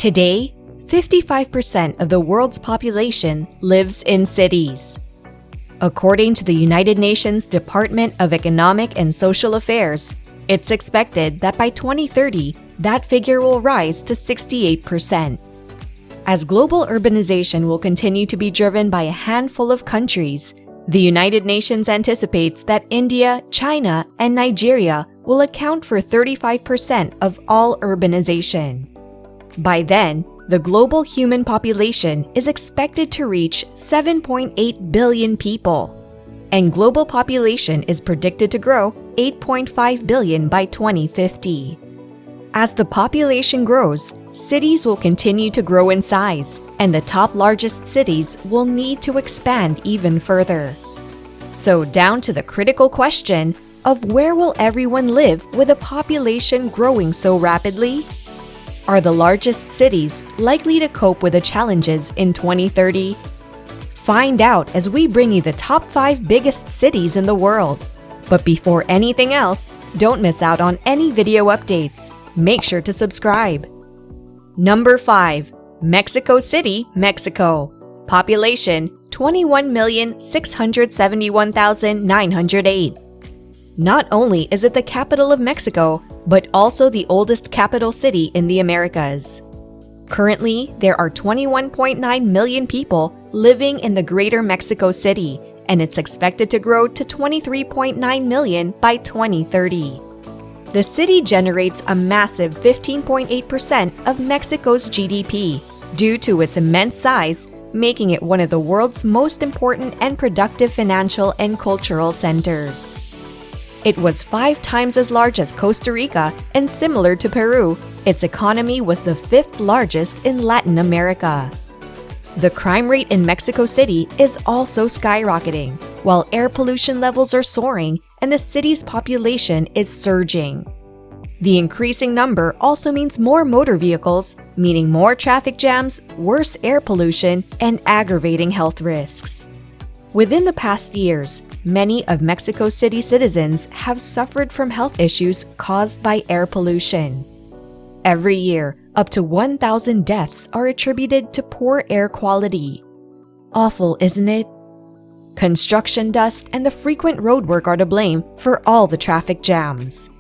Today, 55% of the world's population lives in cities. According to the United Nations Department of Economic and Social Affairs, it's expected that by 2030, that figure will rise to 68%. As global urbanization will continue to be driven by a handful of countries, the United Nations anticipates that India, China, and Nigeria will account for 35% of all urbanization. By then, the global human population is expected to reach 7.8 billion people, and global population is predicted to grow 8.5 billion by 2050. As the population grows, cities will continue to grow in size, and the top largest cities will need to expand even further. So down to the critical question of where will everyone live with a population growing so rapidly? Are the largest cities likely to cope with the challenges in 2030? Find out as we bring you the top 5 biggest cities in the world. But before anything else, don't miss out on any video updates. Make sure to subscribe. Number 5. Mexico City, Mexico. Population 21,671,908. Not only is it the capital of Mexico, but also the oldest capital city in the Americas. Currently, there are 21.9 million people living in the greater Mexico City, and it's expected to grow to 23.9 million by 2030. The city generates a massive 15.8% of Mexico's GDP due to its immense size, making it one of the world's most important and productive financial and cultural centers. It was 5 times as large as Costa Rica, and similar to Peru, its economy was the 5th largest in Latin America. The crime rate in Mexico City is also skyrocketing, while air pollution levels are soaring and the city's population is surging. The increasing number also means more motor vehicles, meaning more traffic jams, worse air pollution, and aggravating health risks. Within the past years, many of Mexico City citizens have suffered from health issues caused by air pollution. Every year, up to 1,000 deaths are attributed to poor air quality. Awful, isn't it? Construction dust and the frequent roadwork are to blame for all the traffic jams.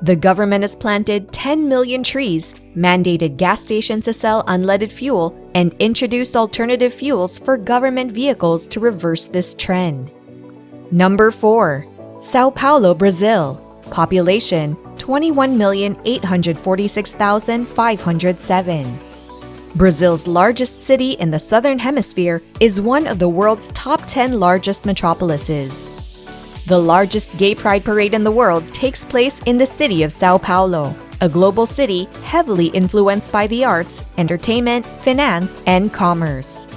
The government has planted 10 million trees, mandated gas stations to sell unleaded fuel, and introduced alternative fuels for government vehicles to reverse this trend. Number 4. Sao Paulo, Brazil. Population 21,846,507. Brazil's largest city in the Southern Hemisphere is one of the world's top 10 largest metropolises. The largest gay pride parade in the world takes place in the city of Sao Paulo, a global city heavily influenced by the arts, entertainment, finance, and commerce.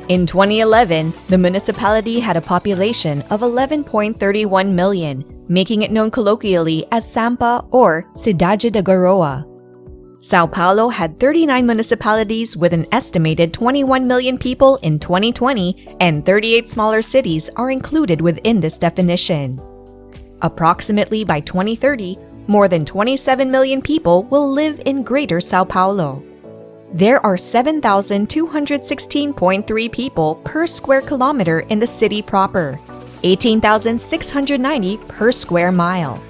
In 2011, the municipality had a population of 11.31 million, making it known colloquially as Sampa or Cidade da Garoa. Sao Paulo had 39 municipalities with an estimated 21 million people in 2020, and 38 smaller cities are included within this definition. Approximately by 2030, more than 27 million people will live in Greater Sao Paulo. There are 7,216.3 people per square kilometer in the city proper, 18,690 per square mile.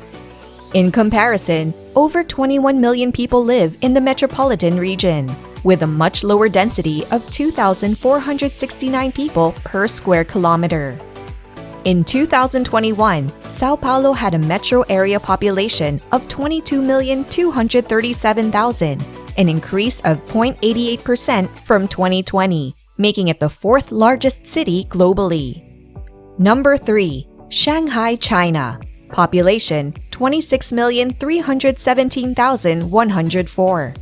In comparison, over 21 million people live in the metropolitan region, with a much lower density of 2,469 people per square kilometer. In 2021, Sao Paulo had a metro area population of 22,237,000, an increase of 0.88% from 2020, making it the 4th largest city globally. Number 3. Shanghai, China. Population 26,317,104.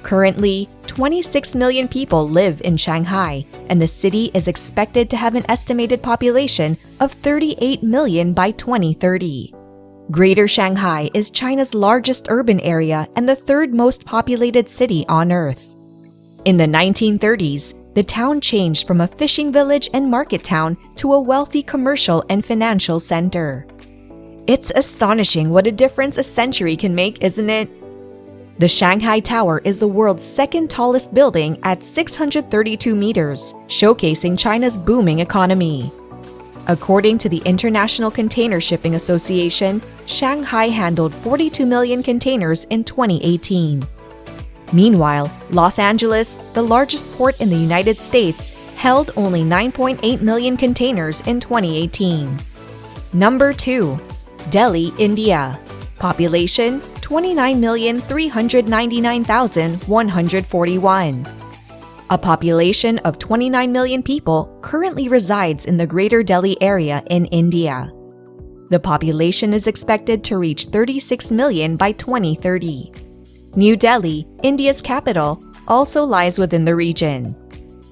Currently, 26 million people live in Shanghai, and the city is expected to have an estimated population of 38 million by 2030. Greater Shanghai is China's largest urban area and the 3rd most populated city on Earth. In the 1930s, the town changed from a fishing village and market town to a wealthy commercial and financial center. It's astonishing what a difference a century can make, isn't it? The Shanghai Tower is the world's second tallest building at 632 meters, showcasing China's booming economy. According to the International Container Shipping Association, Shanghai handled 42 million containers in 2018. Meanwhile, Los Angeles, the largest port in the United States, held only 9.8 million containers in 2018. Number 2. Delhi, India. Population 29,399,141. A population of 29 million people currently resides in the Greater Delhi area in India. The population is expected to reach 36 million by 2030. New Delhi, India's capital, also lies within the region.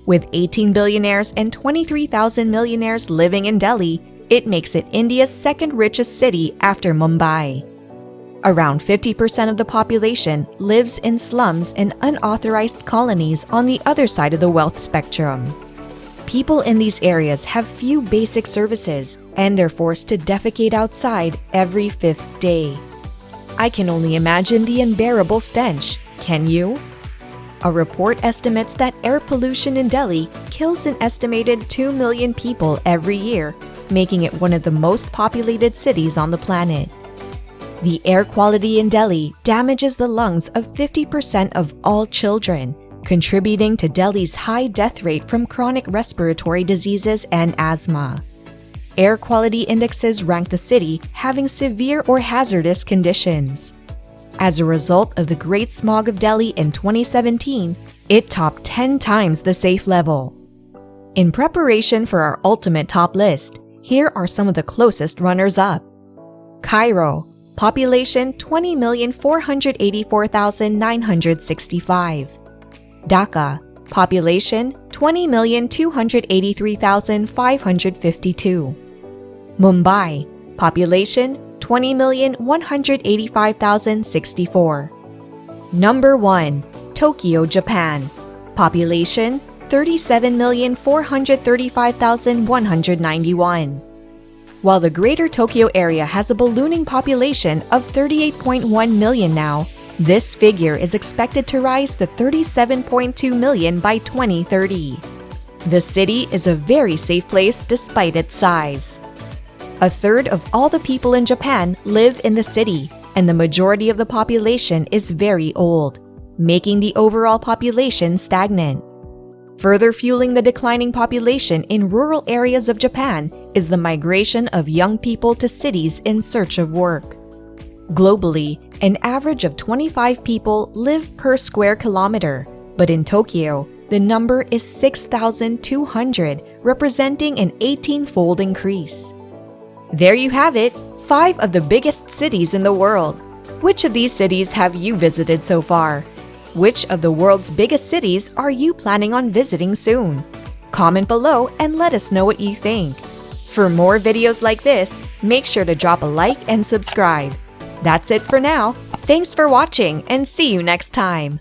With 18 billionaires and 23,000 millionaires living in Delhi, it makes it India's second richest city after Mumbai. Around 50% of the population lives in slums and unauthorized colonies on the other side of the wealth spectrum. People in these areas have few basic services, and they're forced to defecate outside every 5th day. I can only imagine the unbearable stench, can you? A report estimates that air pollution in Delhi kills an estimated 2 million people every year, making it one of the most populated cities on the planet. The air quality in Delhi damages the lungs of 50% of all children, contributing to Delhi's high death rate from chronic respiratory diseases and asthma. Air quality indexes rank the city having severe or hazardous conditions. As a result of the Great Smog of Delhi in 2017, it topped 10 times the safe level. In preparation for our ultimate top list, here are some of the closest runners-up. Cairo, population 20,484,965. Dhaka, population 20,283,552. Mumbai, population 20,185,064. Number 1. Tokyo, Japan. Population 37,435,191. While the Greater Tokyo area has a ballooning population of 38.1 million now, this figure is expected to rise to 37.2 million by 2030. The city is a very safe place despite its size. A third of all the people in Japan live in the city, and the majority of the population is very old, making the overall population stagnant. Further fueling the declining population in rural areas of Japan is the migration of young people to cities in search of work. Globally, an average of 25 people live per square kilometer, but in Tokyo, the number is 6,200, representing an 18-fold increase. There you have it, 5 of the biggest cities in the world. Which of these cities have you visited so far? Which of the world's biggest cities are you planning on visiting soon? Comment below and let us know what you think. For more videos like this, make sure to drop a like and subscribe. That's it for now. Thanks for watching and see you next time.